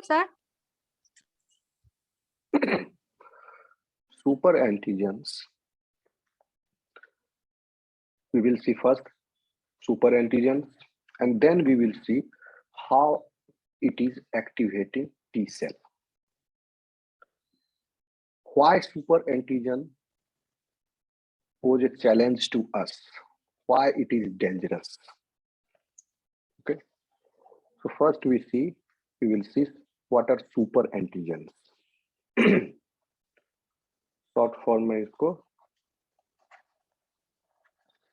sir? Super antigens. We will see first super antigens, and then we will see how it is activating T cell. Why super antigen pose a challenge to us? Why it is dangerous? Okay. So first we will see what are super antigens. Short form में इसको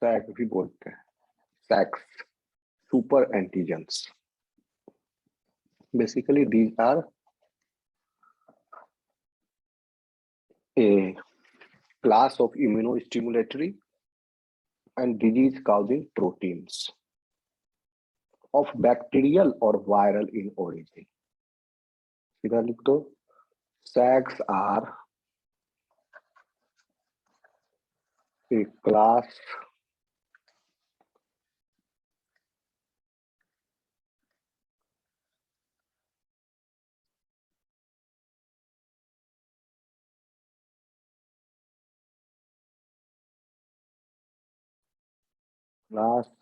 sac भी बोलते हैं, सैक्स, super antigens. Basically, these are a class of immunostimulatory and disease-causing proteins of bacterial or viral in origin. सीधा लिख दो, SAGs are a class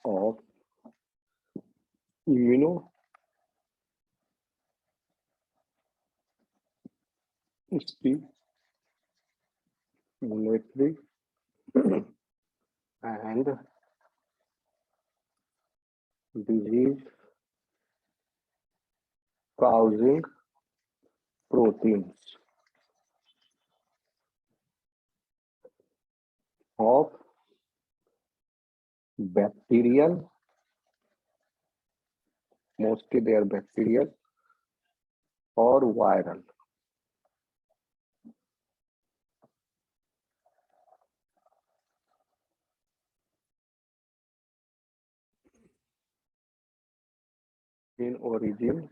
of immunostimulatory and disease causing proteins of bacterial, mostly they are bacterial or viral. In origin.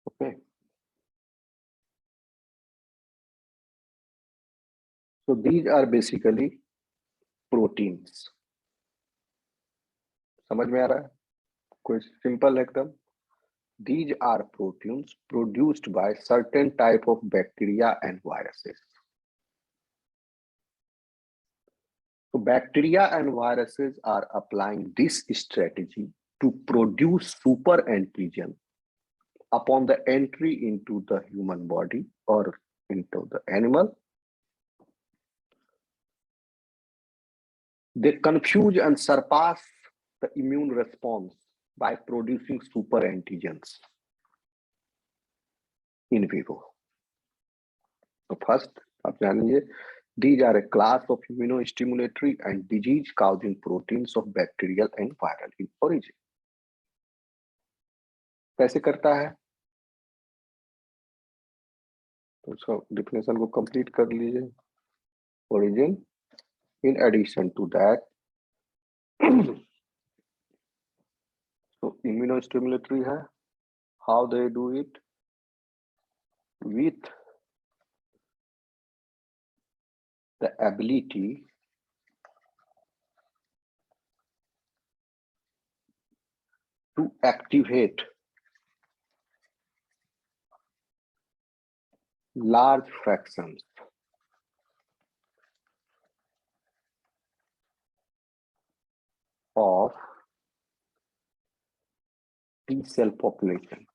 Okay. So these are basically proteins. समझ में आ रहा है? कोई simple एकदम. These are proteins produced by certain type of bacteria and viruses. So bacteria and viruses are applying this strategy to produce super antigen upon the entry into the human body or into the animal. They confuse and surpass the immune response by producing super antigens in vivo. So first, आप जानिए, these are a class of immunostimulatory and disease-causing proteins of bacterial and viral in origin. कैसे करता है? तो उसका definition को complete कर लीजिए. Origin. In addition to that, so immunostimulatory है. How they do it? With the ability to activate large fractions of T cell population.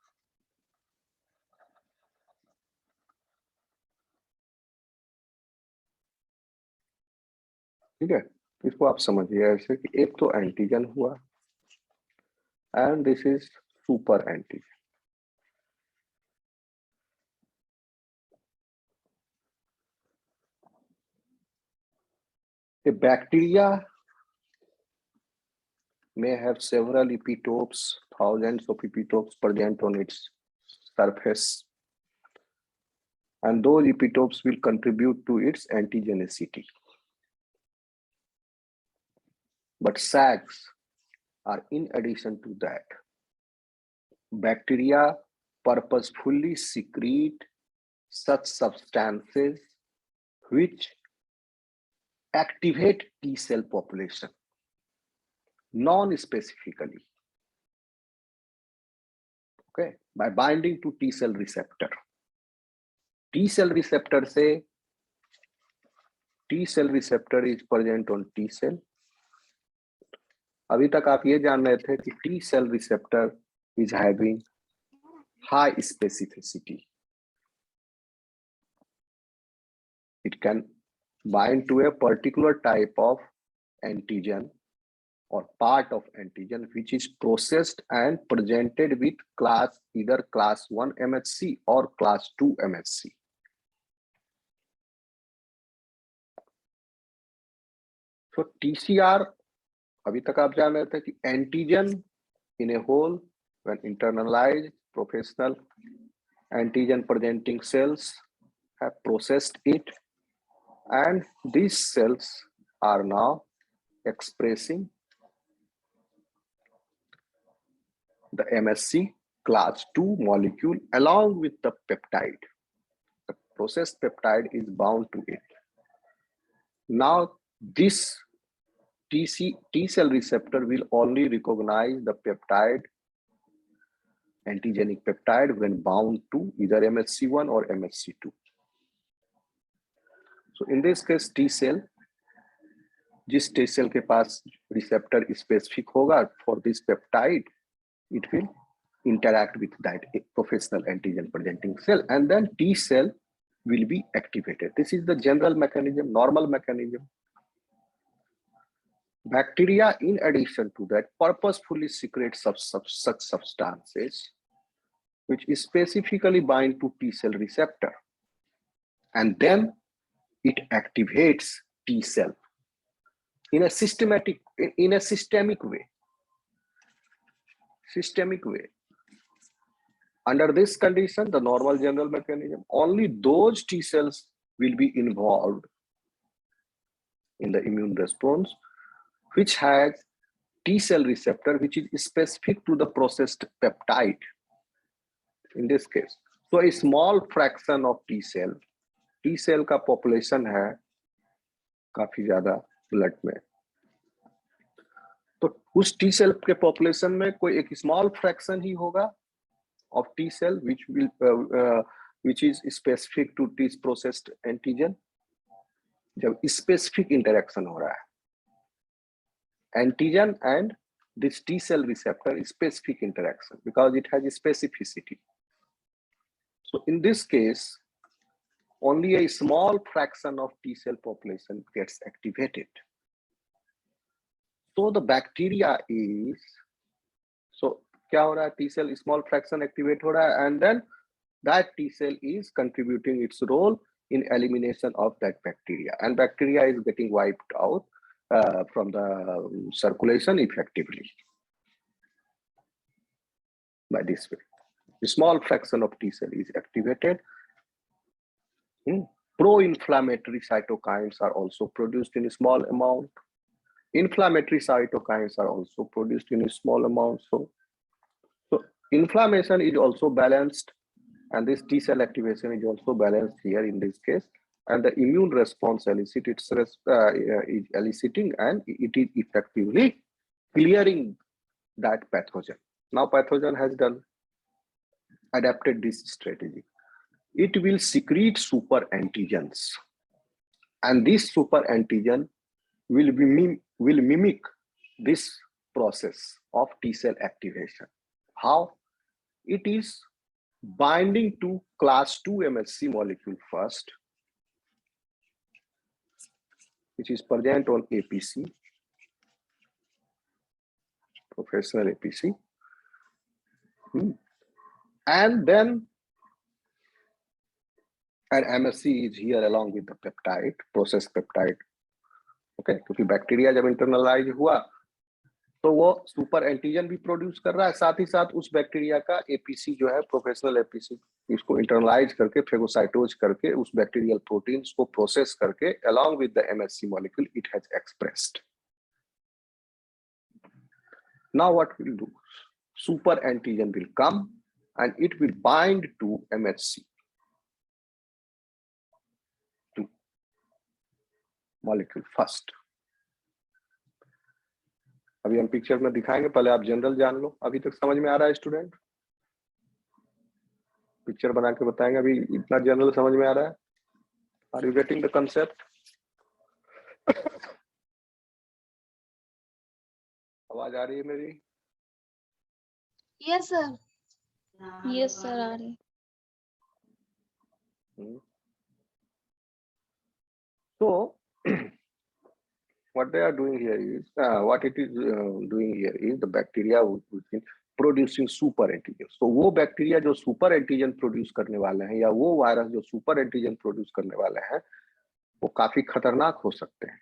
ठीक है, इसको आप समझिए ऐसे कि एक तो एंटीजन हुआ and this is super antigen. A bacteria may have several epitopes, thousands of epitopes present on its surface, and those epitopes will contribute to its antigenicity. But SAGs are in addition to that. Bacteria purposefully secrete such substances which activate T cell population non-specifically. okay, by binding to T cell receptor. T cell receptor से T cell receptor is present on T cell. अभी तक आप ये जान रहे थे कि T cell receptor is having high specificity. It can bind to a particular type of antigen or part of antigen which is processed and presented with either class 1 MHC or class 2 MHC. So TCR, अभी तक आप जान रहे थे कि antigen in a whole when internalized, professional antigen presenting cells have processed it, and these cells are now expressing the MSC class 2 molecule along with the peptide. The processed peptide is bound to it. Now this T cell receptor will only recognize the peptide, antigenic peptide, when bound to either MHC1 or MHC2. So in this case T cell, जिस T cell के पास receptor specific होगा for this peptide, it will interact with that professional antigen presenting cell, and then T cell will be activated. This is the general mechanism, normal mechanism. Bacteria, in addition to that, purposefully secrete such substances which specifically bind to T cell receptor, and then it activates T cell in a systemic way. Under this condition, the normal general mechanism, only those T cells will be involved in the immune response which has T cell receptor which is specific to the processed peptide in this case. So a small fraction of T cell का population है काफी ज्यादा blood में, तो उस T cell के population में कोई एक small fraction ही होगा of T cell which is specific to T processed antigen. जब specific interaction हो रहा है antigen and this T cell receptor is specific interaction because it has a specificity. So in this case, only a small fraction of T cell population gets activated. So the bacteria is, so क्या हो रहा है, T cell small fraction activate हो रहा है, and then that T cell is contributing its role in elimination of that bacteria, and bacteria is getting wiped out from the circulation effectively by this way. A small fraction of T cell is activated. Pro-inflammatory cytokines are also produced in a small amount. Inflammatory cytokines are also produced in a small amount. So inflammation is also balanced, and this T cell activation is also balanced here in this case. And the immune response is eliciting, and it is effectively clearing that pathogen. Now pathogen has adapted this strategy. It will secrete super antigens, and this super antigen will mimic this process of T cell activation. How? It is binding to class 2 MHC molecule first, which is present on APC, professional APC, and then an MSC is here along with the peptide, processed peptide. Okay, क्योंकि bacteria जब internalise हुआ तो वो super antigen भी produce कर रहा है, साथ ही साथ उस बैक्टीरिया का एपीसी जो है प्रोफेशनल एपीसी, इसको इंटरनलाइज करके फेगोसाइटोज करके उस बैक्टीरियल प्रोटीन्स को प्रोसेस करके along with the MSC molecule it has expressed. Now what we'll do, super antigen will come and it will bind to MHC molecule first. अभी हम पिक्चर में दिखाएंगे, पहले आप जनरल जान लो. अभी तक समझ में आ रहा है स्टूडेंट? पिक्चर बना के बताएंगे। अभी इतना जनरल समझ में आ रहा है? Are you getting the concept? आवाज आ रही है मेरी? Yes sir. यस सर, आ रही। So what they are doing here is what it is doing here is the bacteria which is producing super antigen. So वो बैक्टीरिया जो super antigen produce करने वाले हैं या वो वायरस जो सुपर एंटीजन प्रोड्यूस करने वाले हैं वो काफी खतरनाक हो सकते हैं,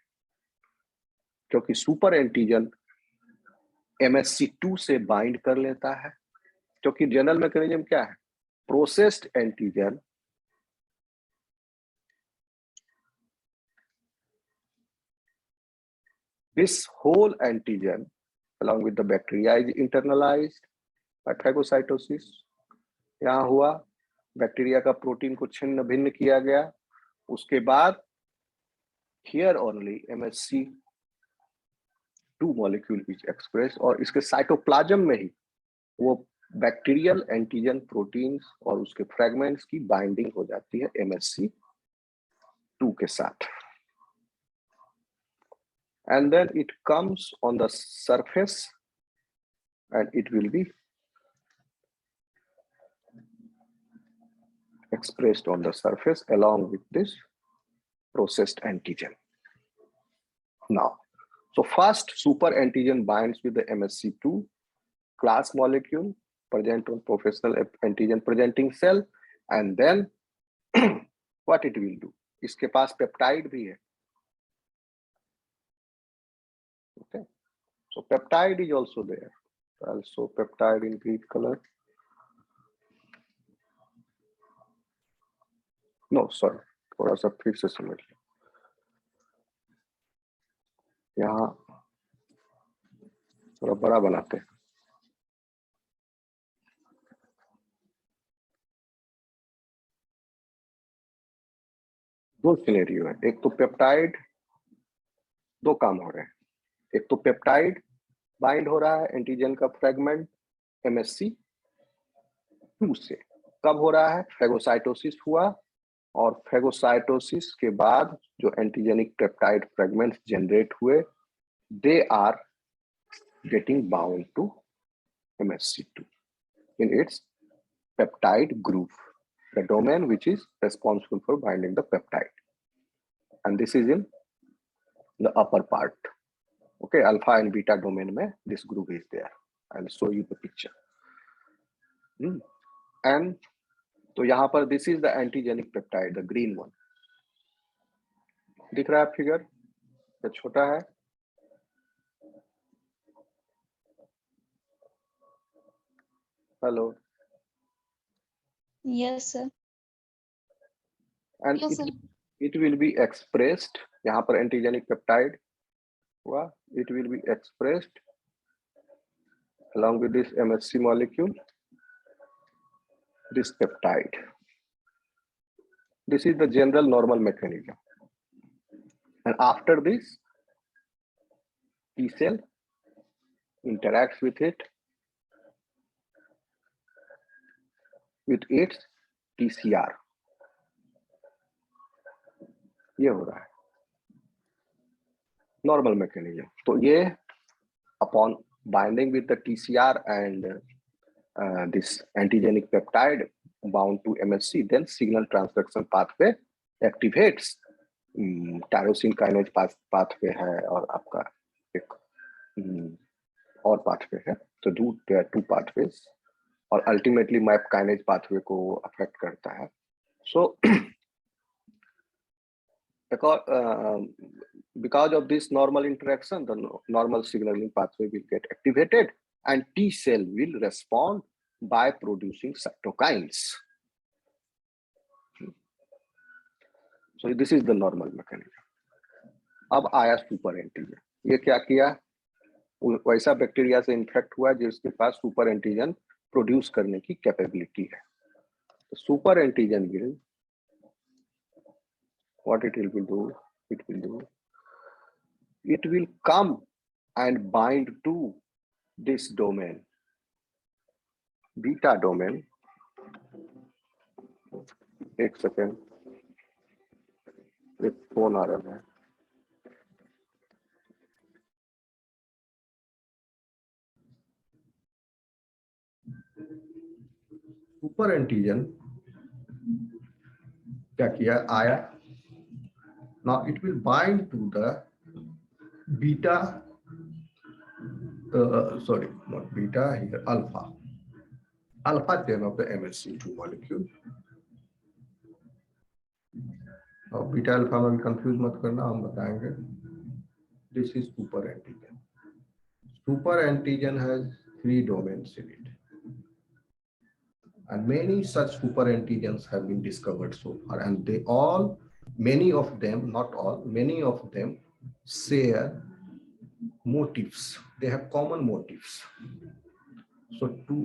क्योंकि सुपर एंटीजन MSC2 से बाइंड कर लेता है। क्योंकि जनरल मैकेनिज्म क्या है? Processed antigen this whole antigen along with the bacteria is internalized by phagocytosis. यहाँ हुआ बैक्टीरिया का प्रोटीन को छिन्न भिन्न किया गया, उसके बाद here only MSC2 molecule is expressed और इसके साइटोप्लाज्म में ही वो बैक्टीरियल एंटीजन प्रोटीन्स और उसके फ्रेगमेंट्स की बाइंडिंग हो जाती है MSC2 के साथ, and then it comes on the surface and it will be expressed on the surface along with this processed antigen. Now, so first super antigen binds with the MSC2 class molecule present on professional antigen presenting cell, and then what it will do? इसके पास peptide भी है. Okay, so peptide is also there. Also peptide in green color. No, sorry, थोड़ा सा फिर से समझ लो. यहाँ थोड़ा बड़ा बनाते हैं. दो सिनेरियो है. एक तो पेप्टाइड, दो काम हो रहे हैं. एक तो पेप्टाइड बाइंड हो रहा है एंटीजन का फ्रेगमेंट MSC2 से. कब हो रहा है? फेगोसाइटोसिस हुआ और फेगोसाइटोसिस के बाद जो एंटीजेनिक पेप्टाइड फ्रेगमेंट्स जनरेट हुए, they are getting bound to MSC2 in its peptide groove, the domain which is responsible for binding the peptide, and this is in the upper part. Okay, alpha and beta domain mein this groove is there. I'll show you the picture. And तो यहाँ पर this is the antigenic peptide, the green one. दिख रहा है figure? ये छोटा है. Hello. Yes sir. And Yes, it will be expressed. यहाँ पर antigenic peptide हुआ. It will be expressed along with this MSC molecule, this peptide. This is the general normal mechanism. And after this, T cell interacts with it with its TCR. ये हो रहा है normal mechanism. तो ये upon binding with the TCR and this antigenic peptide bound to MSC, then signal transduction pathway activates. Tyrosine kinase pathway है और आपका एक और पाथवे है. तो देयर आर टू पाथवेज और अल्टीमेटली मैप काइनेज पाथवे को अफेक्ट करता है. सो because of this normal interaction, the normal signaling pathway will get activated and T cell will respond by producing cytokines. So this is the normal mechanism. अब आया super antigen. ये क्या किया? वैसा bacteria से इन्फेक्ट हुआ जिसके पास सुपर एंटीजन प्रोड्यूस करने की कैपेबिलिटी है. Super antigen will what it will do? It will come and bind to this domain, beta domain, एक सेकेंड, एक फोन आ रहा है। सुपर एंटीजन क्या किया, आया, now it will bind to the beta, sorry, not beta, here alpha chain of the MsC2 molecule. और beta alpha में कंफ्यूज मत करना, हम बताएंगे। This is super antigen. Super antigen has 3 domains in it, and many such super antigens have been discovered so far, and they all, many of them, not all, many of them share motifs. They have common motifs. So to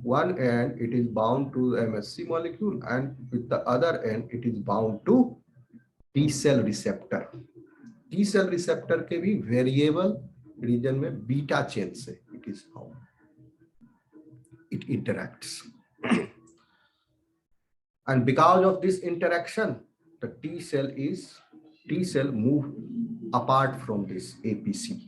one end it is bound to MSC molecule, and with the other end it is bound to T cell receptor. T cell receptor के भी variable region में beta chain से it is how it interacts. And because of this interaction, the T cell move apart from this APC.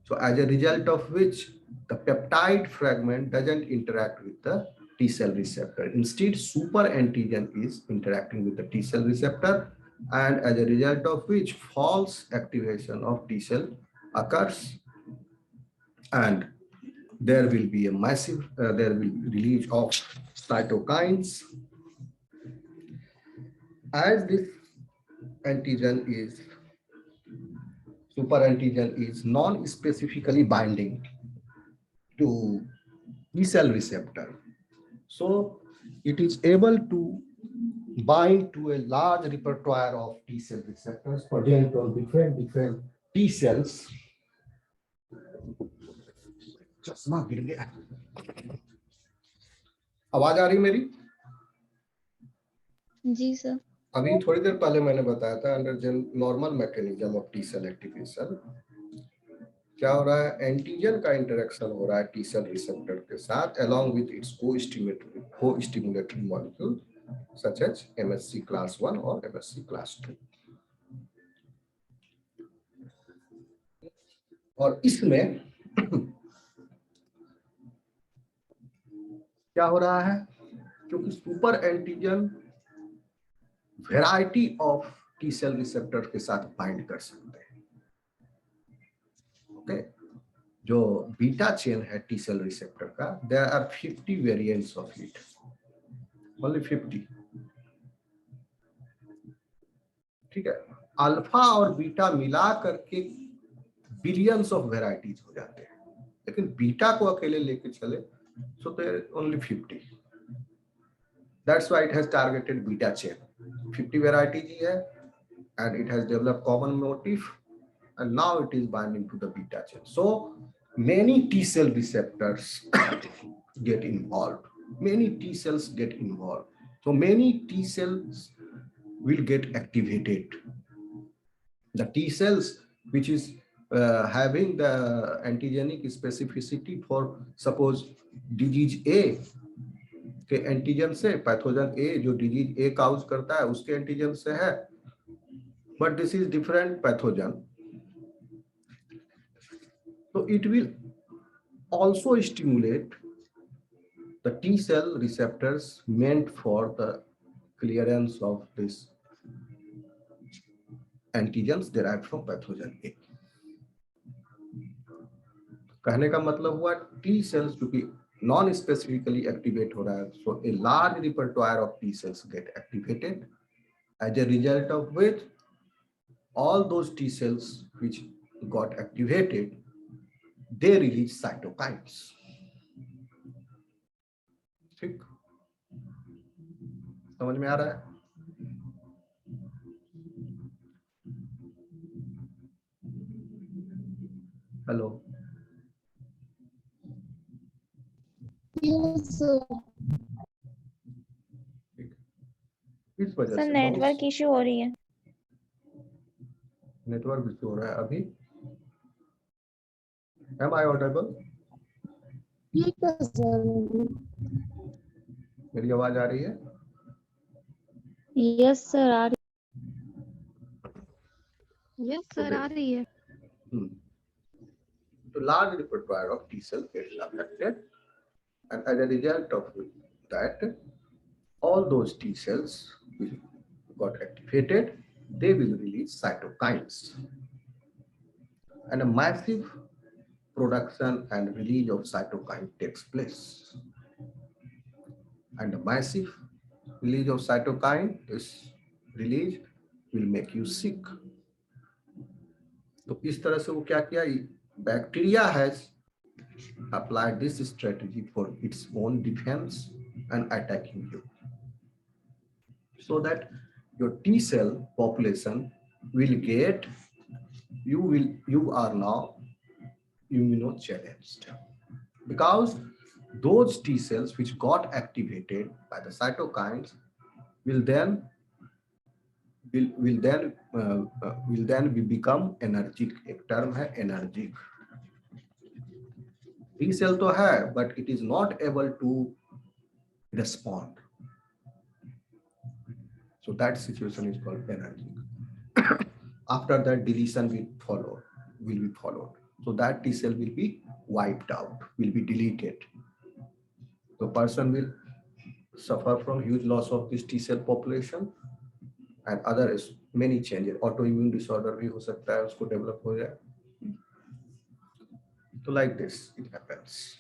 So as a result of which the peptide fragment doesn't interact with the T cell receptor. Instead, super antigen is interacting with the T cell receptor, and as a result of which false activation of T cell occurs, and there will be a massive, there will be release of cytokines. As this antigen is, super antigen is non-specifically binding to T cell receptor, so it is able to bind to a large repertoire of T cell receptors present on different T cells. चश्मा गिर गया, आवाज आ रही मेरी? जी sir. अभी थोड़ी देर पहले मैंने बताया था under normal mechanism of T cell activation क्या हो रहा है, एंटीजन का इंटरेक्शन हो रहा है टी सेल रिसेप्टर के साथ along with its costimulatory molecule such as MSC class 1 और MSC class 2। और इसमें क्या हो रहा है, क्योंकि super antigen variety of T cell receptor के साथ बाइंड कर सकते हैं। ओके, जो बीटा चेन है टी सेल रिसेप्टर का, there are 50 variants of it, only 50। ठीक है, अल्फा और बीटा मिला करके बिलियंस ऑफ वेराइटीज हो जाते हैं, लेकिन बीटा को अकेले लेके चले so there only 50. That's why it has targeted beta chain. 50 varieties ही है, and it has developed common motif, and now it is binding to the beta chain. So many T cell receptors get involved. Many T cells get involved. So many T cells will get activated. The T cells which is having the antigenic specificity for suppose disease A के antigen से, pathogen ए जो disease ए cause करता है उसके antigen से है, but this is different pathogen, तो it will also stimulate the T cell receptors meant for the clearance of this antigens derived from pathogen A. कहने का मतलब हुआ टी सेल्स क्योंकि नॉन स्पेसिफिकली एक्टिवेट हो रहा है, so a large repertoire of T cells get activated, as a result of which all those T cells which got activated they release cytokines. ठीक, समझ में आ रहा है? हेलो, इस वजह सर से नेटवर्क इश्यू हो रही है। नेटवर्क इश्यू हो रहा है अभी। Am I audible? ठीक है सर। मेरी आवाज आ रही है? यस सर आ रही यस सर आ रही है। So large repertoire of T cell gets affected, and as a result of that, all those T cells will got activated. They will release cytokines, and a massive production and release of cytokine takes place. And the massive release of cytokine is release will make you sick. तो इस तरह से वो क्या किया, bacteria has applied this strategy for its own defense and attacking you, so that your T cell population will get, you are now immuno challenged, because those T cells which got activated by the cytokines will then become energetic. एक term है energetic. T cell तो है, but it is not able to respond. So that situation is called energetic. After that, deletion will be followed. So that T cell will be wiped out, will be deleted. The person will suffer from huge loss of this T cell population, and other is many changes. Autoimmune disorder भी हो सकता है, उसको develop हो जाए. So like this it happens.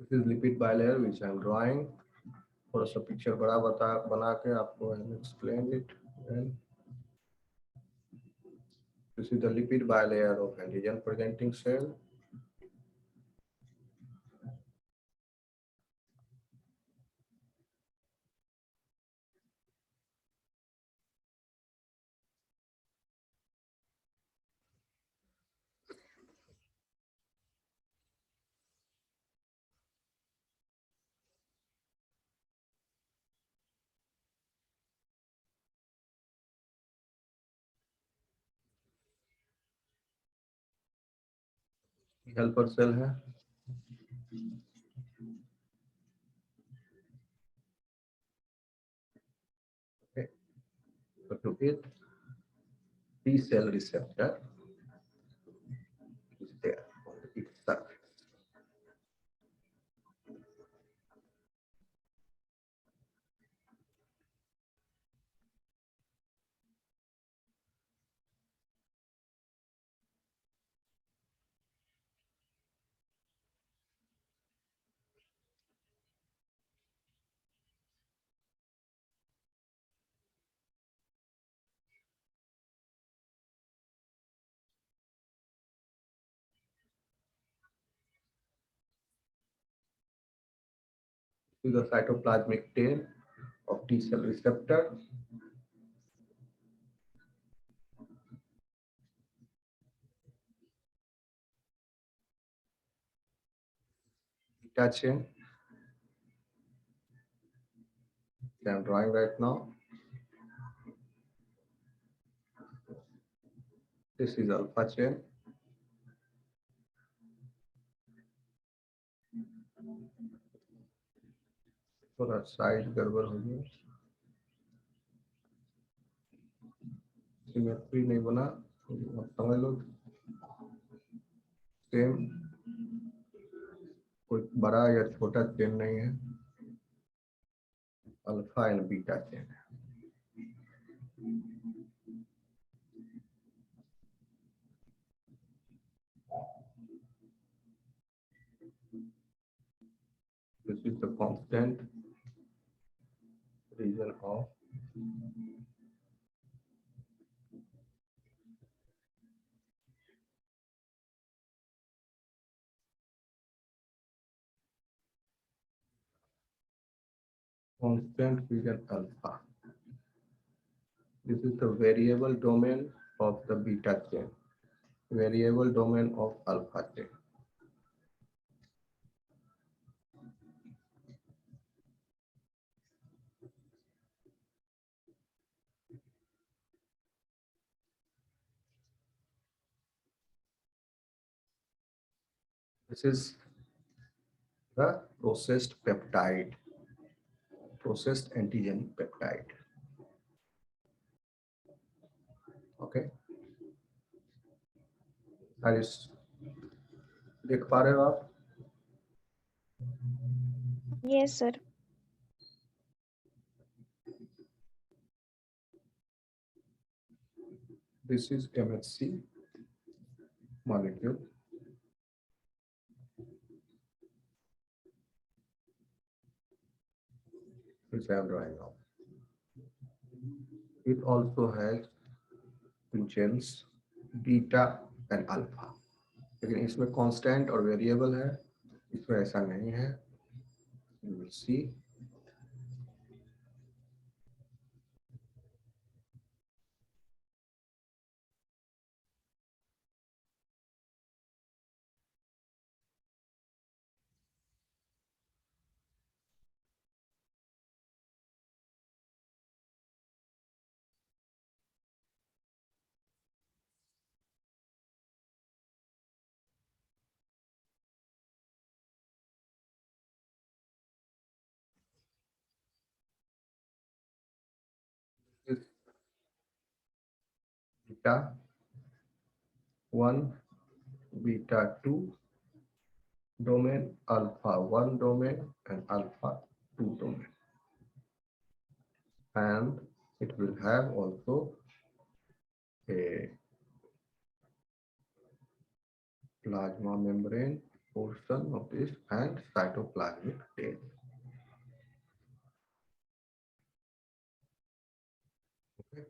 This is lipid bilayer which I am drawing. थोड़ा सा picture बड़ा बना के आपको explain it. And this is the lipid bilayer of antigen presenting cell. Helper cell है. Okay. So to it, T cell receptor is there on its surface. To the cytoplasmic tail of T cell receptor. Beta chain. I am drawing right now. This is alpha chain. थोड़ा size गड़बड़ हो गया, symmetry नहीं बना, समझ लो. Same, कोई बड़ा या छोटा चेन नहीं है, अल्फा एंड बीटा चेन है. This is the constant region of constant region alpha. This is the variable domain of the beta chain, variable domain of alpha chain. This is the processed peptide, processed antigen peptide. Okay. Harish, देख पा रहे हो आप? Yes, sir. This is MHC molecule. Which I am drawing now. It also has chains beta and alpha. लेकिन इसमें constant और variable है, इसमें ऐसा नहीं है. You will see. This beta 1, beta 2 domain, alpha 1 domain and alpha 2 domain. And it will have also a plasma membrane portion of this and cytoplasmic tail. Okay.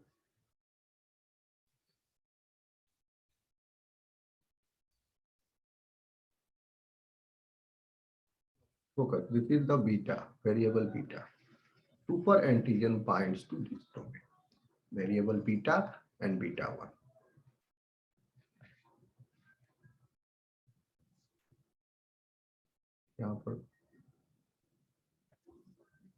Focus. This is the beta, variable beta. Super antigen binds to this domain, variable beta and beta 1. यहाँ पर